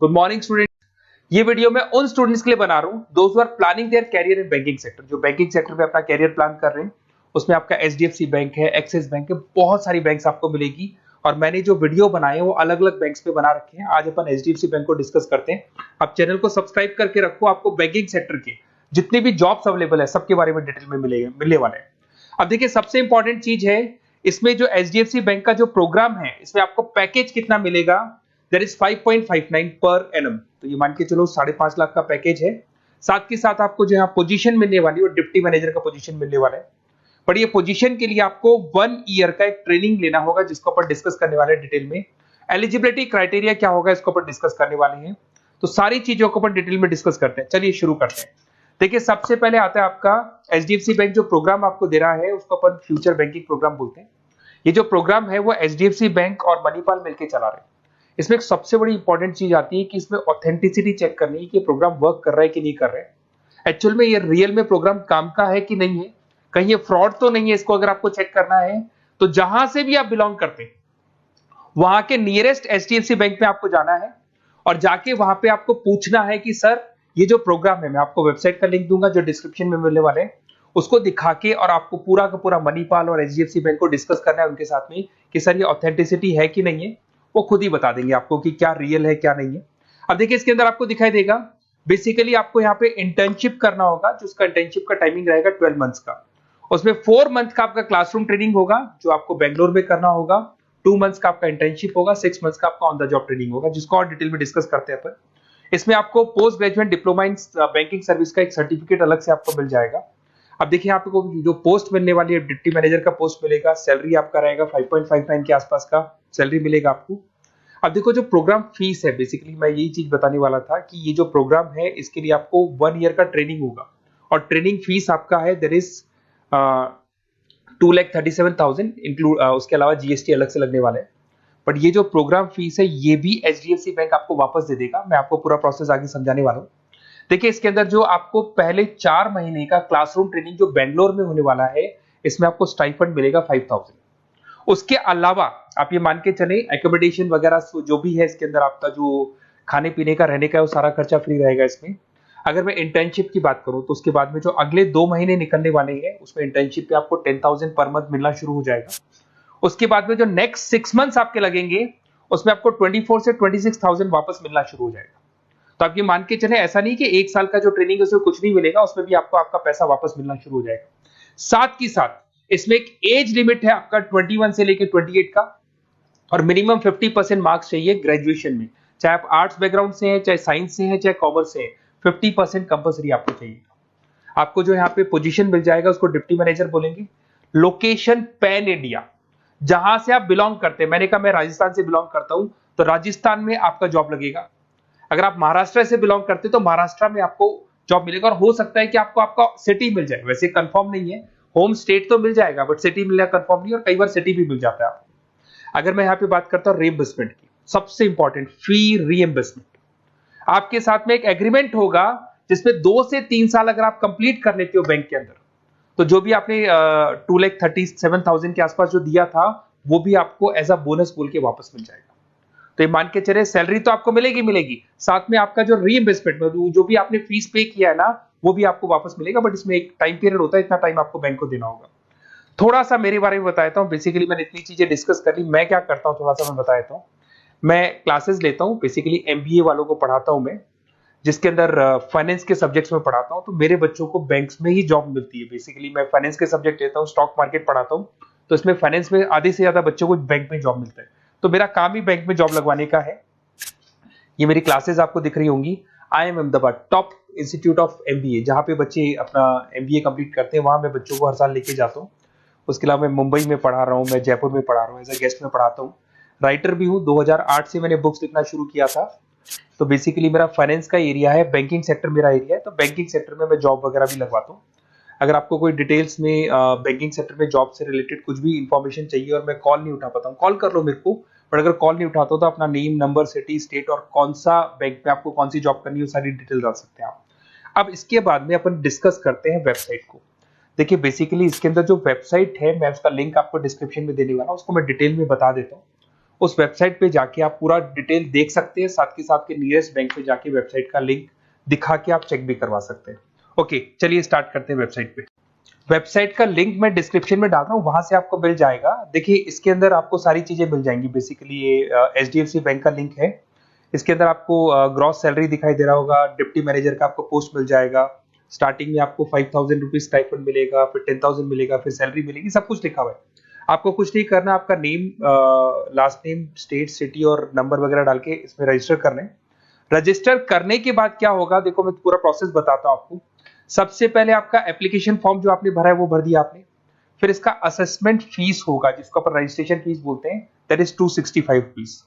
Good morning student. ये video मैं उन स्टूडेंट्स के लिए बना रहा हूँ those who are planning their career in banking sector, जो बैंकिंग सेक्टर में अपना कैरियर प्लान कर रहे हैं। उसमें आपका एचडीएफसी बैंक है, एक्सिस बैंक है, बहुत सारी बैंक्स आपको मिलेगी। और मैंने जो वीडियो बनाए हैं वो अलग अलग बैंक्स पे बना रखे हैं। आज अपन एचडीएफसी बैंक को डिस्कस करते हैं। आप चैनल को सब्सक्राइब करके रखो, आपको बैंकिंग सेक्टर के जितने भी जॉब्स अवेलेबल है सबके बारे में डिटेल में मिलने वाले हैं। अब देखिए, सबसे इंपॉर्टेंट चीज है इसमें जो एचडीएफसी बैंक का जो प्रोग्राम है, इसमें आपको पैकेज कितना मिलेगा, दैट इज 5.59 पर एनम। तो ये मान के चलो 5.5 लाख का पैकेज है। साथ के साथ आपको जो यहाँ पोजीशन मिलने वाली है वो डिप्टी मैनेजर का पोजीशन मिलने वाला है। पर ये पोजीशन के लिए आपको 1 ईयर का एक ट्रेनिंग लेना होगा, जिसको अपन डिस्कस करने वाले हैं डिटेल में। एलिजिबिलिटी क्राइटेरिया क्या होगा, इसको अपन डिस्कस करने वाले हैं। तो सारी चीजों को अपन डिटेल में डिस्कस करते हैं। चलिए शुरू करते हैं। देखिए, सबसे पहले आता है आपका एचडीएफसी बैंक जो प्रोग्राम आपको दे रहा है उसको अपन फ्यूचर बैंकिंग प्रोग्राम बोलते हैं। ये जो प्रोग्राम है वो एचडीएफसी बैंक और मणिपाल मिलकर चला रहे हैं। इसमें एक सबसे बड़ी इंपॉर्टेंट चीज आती है कि इसमें ऑथेंटिसिटी चेक करनी है कि प्रोग्राम वर्क कर रहा है कि नहीं कर रहा है। एक्चुअल में ये रियल में प्रोग्राम काम का है कि नहीं है, कहीं ये फ्रॉड तो नहीं है। इसको अगर आपको चेक करना है तो जहां से भी आप बिलोंग करते हैं वहां के नियरेस्ट एचडीएफसी बैंक में आपको जाना है और जाके वहां पे आपको पूछना है कि सर ये जो प्रोग्राम है, मैं आपको वेबसाइट का लिंक दूंगा जो डिस्क्रिप्शन में मिलने वाले हैं, उसको दिखा के और आपको पूरा का पूरा मणिपाल और एचडीएफसी बैंक को डिस्कस करना है उनके साथ में कि सर ये ऑथेंटिसिटी है कि नहीं है। वो खुद ही बता देंगे आपको कि क्या रियल है क्या नहीं है। अब देखिए, इसके अंदर आपको दिखाई देगा बेसिकली आपको यहाँ पे इंटर्नशिप करना होगा, जो उसका इंटर्नशिप का टाइमिंग रहेगा 12 मंथ्स का। उसमें 4 मंथ का आपका क्लासरूम ट्रेनिंग होगा जो आपको बेंगलोर में करना होगा। 2 मंथ्स का आपका इंटर्नशिप होगा, 6 मंथ्स का आपका ऑन द जॉब ट्रेनिंग होगा, जिसको और डिटेल में डिस्कस करते हैं अपन। इसमें आपको post graduate diploma in banking service का एक सर्टिफिकेट अलग से आपको मिल जाएगा। अब देखिए, आपको जो पोस्ट मिलने वाली है डिप्टी मैनेजर का पोस्ट मिलेगा। सैलरी आपका रहेगा 5.59 के आसपास का सैलरी मिलेगा आपको। अब देखो, जो प्रोग्राम फीस है, बेसिकली मैं यही चीज बताने वाला था कि ये जो प्रोग्राम है इसके लिए आपको 1 ईयर का ट्रेनिंग होगा और ट्रेनिंग फीस आपका है देयर इज 2,37,000 इंक्लूड, उसके अलावा जीएसटी अलग से लगने वाला है। बट ये जो प्रोग्राम फीस है ये भी एचडीएफसी बैंक आपको वापस दे देगा। मैं आपको पूरा प्रोसेस आगे समझाने वाला हूँ। देखिए, इसके अंदर जो आपको पहले 4 महीने का क्लासरूम ट्रेनिंग जो बेंगलोर में होने वाला है, इसमें आपको स्टाइपेंड मिलेगा 5,000। उसके अलावा आप ये मान के चले एकोमोडेशन वगैरह जो भी है इसके अंदर, आपका जो खाने पीने का रहने का है वो सारा खर्चा फ्री रहेगा इसमें। अगर मैं इंटर्नशिप की बात करूं तो उसके बाद में जो अगले 2 महीने निकलने वाले हैं उसमें इंटर्नशिप पे आपको 10,000 पर मंथ मिलना शुरू हो जाएगा। उसके बाद में जो नेक्स्ट 6 मंथ्स आपके लगेंगे उसमें आपको 24 से 26,000 वापस मिलना शुरू हो जाएगा। तो आप ये मान के चले, ऐसा नहीं कि 1 साल का जो ट्रेनिंग है उसमें कुछ नहीं मिलेगा, उसमें भी आपको आपका पैसा वापस मिलना शुरू हो जाएगा। साथ ही साथ इसमें एक एज लिमिट है आपका 21 से लेकर 28 का, और मिनिमम 50% मार्क्स चाहिए ग्रेजुएशन में, चाहे आप आर्ट्स बैकग्राउंड से हैं, चाहे साइंस से हैं, चाहे कॉमर्स से हैं। 50% कंपल्सरी आपको चाहिए। आपको जो यहाँ पे पोजीशन मिल जाएगा उसको डिप्टी मैनेजर बोलेंगे। लोकेशन पैन इंडिया, जहां से आप बिलोंग करते हैं। मैंने कहा मैं राजस्थान से बिलोंग करता हूं तो राजस्थान में आपका जॉब लगेगा। अगर आप महाराष्ट्र से बिलोंग करते हैं तो महाराष्ट्र में आपको जॉब मिलेगा। और हो सकता है कि आपको आपका सिटी मिल जाए, वैसे कंफर्म नहीं है, होम स्टेट तो मिल जाएगा बट सिटी मिलना कंफर्म नहीं, और कई बार सिटी भी मिल जाता है आपको। अगर मैं यहाँ पे बात करता हूँ रीइंबर्समेंट की, सबसे इंपॉर्टेंट फी रीइंबर्समेंट। आपके साथ में एक एग्रीमेंट होगा जिसमें 2 से 3 साल अगर आप कंप्लीट कर लेते हो बैंक के अंदर, तो जो भी आपने 2,37,000 के आसपास जो दिया था वो भी आपको एज अ बोनस बोल के वापस मिल जाएगा। तो ये मान के चले, सैलरी तो आपको मिलेगी, साथ में आपका जो रीइंबर्समेंट जो भी आपने फीस पे किया है ना वो भी आपको वापस मिलेगा। बट इसमें एक टाइम पीरियड होता है, इतना टाइम आपको बैंक को देना होगा। थोड़ा सा मेरे बारे में बताता हूँ। बेसिकली मैंने इतनी चीजें डिस्कस कर ली, मैं क्या करता हूँ थोड़ा सा मैं बता देता हूँ। मैं क्लासेस लेता हूँ, बेसिकली एमबीए वालों को पढ़ाता हूँ मैं, जिसके अंदर फाइनेंस के सब्जेक्ट्स में पढ़ाता हूँ। तो मेरे बच्चों को बैंक्स में ही जॉब मिलती है। बेसिकली मैं फाइनेंस के सब्जेक्ट लेता हूँ, स्टॉक मार्केट पढ़ाता हूँ, तो इसमें फाइनेंस में आधे से ज्यादा बच्चों को बैंक में जॉब मिलता है। तो मेरा काम ही बैंक में जॉब लगवाने का है। ये मेरी क्लासेस आपको दिख रही होंगी। IIM Ahmedabad top institute of MBA, जहाँ पे बच्चे अपना एमबीए कंप्लीट करते हैं, वहां मैं बच्चों को हर साल लेके जाता हूँ। उसके अलावा मैं मुंबई में पढ़ा रहा हूँ, मैं जयपुर में पढ़ा रहा हूँ, एज अ गेस्ट में पढ़ाता हूँ। राइटर भी हूँ, 2008 से मैंने बुक्स लिखना शुरू किया था। तो बेसिकली मेरा फाइनेंस का एरिया है, बैंकिंग सेक्टर मेरा एरिया है। तो बैंकिंग सेक्टर में मैं जॉब वगैरह भी लगवाता हूँ। अगर आपको कोई डिटेल्स में बैंकिंग सेक्टर में जॉब से रिलेटेड कुछ भी इंफॉर्मेशन चाहिए और मैं कॉल नहीं उठा पाता हूँ, कॉल कर लो मेरे को। बट अगर कॉल नहीं उठाता तो अपना नेम, नंबर, सिटी, स्टेट और कौन सा बैंक में आपको कौन सी जॉब करनी है, वो सारी डिटेल डाल सकते हैं आप। अब इसके बाद में अपन डिस्कस करते हैं वेबसाइट को। देखिए, बेसिकली इसके अंदर जो वेबसाइट है मैं उसका लिंक आपको डिस्क्रिप्शन में देने वाला हूँ, उसको मैं डिटेल में बता देता हूँ। उस वेबसाइट पे जाके आप पूरा डिटेल देख सकते हैं, साथ के साथ के नियरेस्ट बैंक पे जाके वेबसाइट का लिंक दिखा के आप चेक भी करवा सकते हैं। ओके, चलिए स्टार्ट करते हैं वेबसाइट पे। वेबसाइट का लिंक मैं डिस्क्रिप्शन में डाल रहा हूँ, वहां से आपको मिल जाएगा। देखिए इसके अंदर आपको सारी चीजें मिल जाएंगी। बेसिकली ये एचडीएफसी बैंक का लिंक है। इसके अंदर आपको ग्रॉस सैलरी दिखाई दे रहा होगा, डिप्टी मैनेजर का आपको पोस्ट मिल जाएगा। स्टार्टिंग में आपको 5,000 रुपीज स्टाइपेंड मिलेगा, फिर 10,000 मिलेगा, फिर सैलरी मिलेगी, सब कुछ लिखा हुआ है। आपको कुछ नहीं करना, आपका name, last name, state, city और नंबर वगैरह डाल के इसमें रजिस्टर करना है। रजिस्टर करने के बाद क्या होगा, देखो मैं पूरा प्रोसेस बताता हूँ आपको। सबसे पहले आपका एप्लीकेशन फॉर्म जो आपने भरा है वो भर दिया आपने। फिर इसका असेसमेंट फीस होगा, जिसको अपन रजिस्ट्रेशन फीस बोलते हैं, दैट इज 265 रुपीज।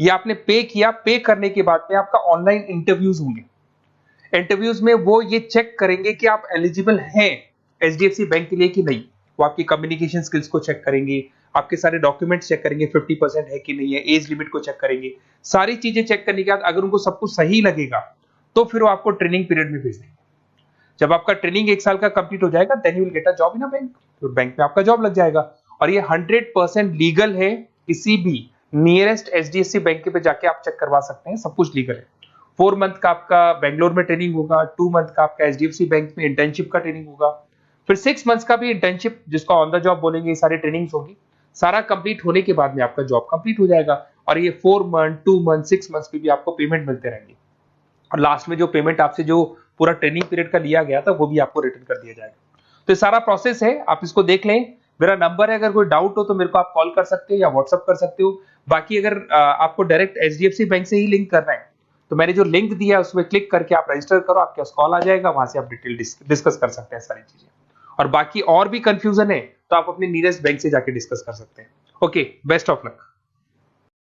ये आपने पे किया। पे करने के बाद में आपका ऑनलाइन इंटरव्यूज होंगे। इंटरव्यूज में वो ये चेक करेंगे कि आप एलिजिबल हैं एचडीएफसी बैंक के लिए कि नहीं। वो आपकी कम्युनिकेशन स्किल्स को चेक करेंगे, आपके सारे डॉक्यूमेंट्स चेक करेंगे, 50% है कि नहीं है, एज लिमिट को चेक करेंगे। सारी चीजें चेक करने के बाद अगर उनको सब कुछ सही लगेगा तो फिर वो आपको ट्रेनिंग पीरियड में भेज देंगे। जब आपका ट्रेनिंग 1 साल का कंप्लीट हो जाएगा, then you will get a job in a bank. तो बैंक में आपका जॉब लग जाएगा। और ये 100% लीगल है। किसी भी नियरेस्ट एचडीएफसी बैंक पे जाके आप चेक करवा सकते हैं, सब कुछ लीगल है। 4 मंथ का आपका बेंगलोर में ट्रेनिंग होगा, 2 मंथ का आपका एचडीएफसी बैंक में इंटर्नशिप का ट्रेनिंग होगा, फिर 6 मंथ्स का भी इंटर्नशिप, जिसको ऑन द जॉब बोलेंगे, ये सारी ट्रेनिंग्स होगी। सारा कंप्लीट होने के बाद में आपका जॉब कंप्लीट हो जाएगा। और ये 4 मंथ, 2 मंथ, 6 मंथ्स पे भी आपको पेमेंट मिलते रहेंगे। और लास्ट में जो पेमेंट आपसे जो पूरा ट्रेनिंग पीरियड का लिया गया था वो भी आपको रिटर्न कर दिया जाएगा। तो ये सारा प्रोसेस है, आप इसको देख लें। मेरा नंबर है, अगर कोई डाउट हो तो मेरे को आप कॉल कर सकते हो या व्हाट्सअप कर सकते हो। बाकी अगर आपको डायरेक्ट एचडीएफसी बैंक से ही लिंक करना है तो मैंने जो लिंक दिया है उसमें क्लिक करके आप रजिस्टर करो, आपके पास कॉल आ जाएगा, वहां से आप डिटेल डिस्कस कर सकते हैं सारी चीजें। और बाकी और भी कंफ्यूजन है तो आप अपने नियरेस्ट बैंक से जाके डिस्कस कर सकते हैं। Okay, best of luck.